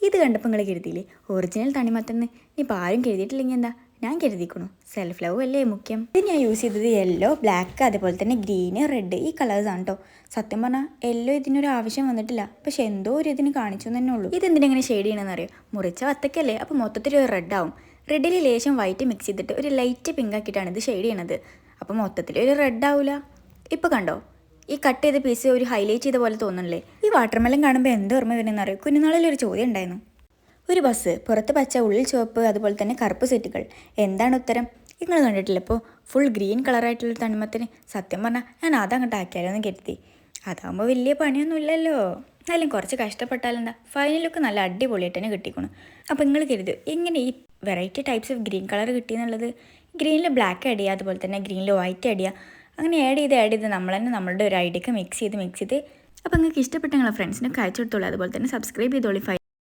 ഇത് കണ്ടപ്പോൾ നിങ്ങൾ കരുതിയില്ലേ ഒറിജിനൽ തണിമത്തന്ന് ഇനിയിപ്പോൾ ആരും കരുതിയിട്ടില്ലെങ്കിൽ എന്താ, ഞാൻ കരുതിക്കണു. സെൽഫ് ലവ് അല്ലേ മുഖ്യം. ഇത് ഞാൻ യൂസ് ചെയ്തത് യെല്ലോ, ബ്ലാക്ക്, അതുപോലെ തന്നെ ഗ്രീന്, റെഡ്, ഈ കളേഴ്സാണ് കേട്ടോ. സത്യം പറഞ്ഞാൽ യെല്ലോ ഇതിനൊരു ആവശ്യം വന്നിട്ടില്ല, പക്ഷെ എന്തോ ഒരു ഇതിന് കാണിച്ചു തന്നെ ഉള്ളൂ. ഇതെന്തിനെങ്ങനെ ഷെയ്ഡ് ചെയ്യണമെന്ന് അറിയോ? മുറിച്ച വത്തക്കല്ലേ, അപ്പോൾ മൊത്തത്തിൽ ഒരു റെഡ് ആവും. റെഡിൽ ലേശം വൈറ്റ് മിക്സ് ചെയ്തിട്ട് ഒരു ലൈറ്റ് പിങ്ക് ആക്കിയിട്ടാണ് ഇത് ഷെയ്ഡ് ചെയ്യണത്. അപ്പോൾ മൊത്തത്തിൽ ഒരു റെഡ് ആവില്ല. ഇപ്പോൾ കണ്ടോ ഈ കട്ട് ചെയ്ത പീസ് ഒരു ഹൈലൈറ്റ് ചെയ്ത പോലെ തോന്നണില്ലേ? ഈ വാട്ടർമെലൻ കാണുമ്പോൾ എന്ത് ഓർമ്മ വരുന്നതെന്ന് അറിയോ? കുഞ്ഞുനാളിലൊരു ചോദ്യം ഉണ്ടായിരുന്നു. ഒരു ബസ്, പുറത്ത് പച്ച, ഉള്ളിൽ ചുവപ്പ്, അതുപോലെ തന്നെ കറുപ്പ് സീറ്റുകൾ. എന്താണ് ഉത്തരം? നിങ്ങൾ കണ്ടിട്ടില്ല? ഇപ്പോൾ ഫുൾ ഗ്രീൻ കളറായിട്ടുള്ള തണിമത്തിന് സത്യം പറഞ്ഞാൽ ഞാൻ അതങ്ങോട്ട് ആക്കിയാലോ എന്ന് കരുതി. അതാകുമ്പോൾ വലിയ പണിയൊന്നുമില്ലല്ലോ. എന്നാലും കുറച്ച് കഷ്ടപ്പെട്ടാലെന്താ, ഫൈനലൊക്കെ നല്ല അടിപൊളിയായിട്ട് തന്നെ കിട്ടിക്കണം. അപ്പോൾ നിങ്ങൾ കരുത് എങ്ങനെ ഈ variety types of green colour കിട്ടിയെന്നുള്ളത്. ഗ്രീനിൽ ബ്ലാക്ക് ആഡ് ചെയ്യുക, അതുപോലെ തന്നെ ഗ്രീനിൽ വൈറ്റ് ആഡ് ചെയ്യുക. അങ്ങനെ ആഡ് ചെയ്ത് നമ്മൾ തന്നെ നമ്മളുടെ ഒരു ഐഡിയക്ക് മിക്സ് ചെയ്ത് അപ്പോൾ നിങ്ങൾക്ക് ഇഷ്ടപ്പെട്ട നിങ്ങളെ ഫ്രണ്ട്സിനൊക്കെ അയച്ചു കൊടുത്തോളൂ. അതുപോലെ തന്നെ സബ്സ്ക്രൈബ് ചെയ്തോളി.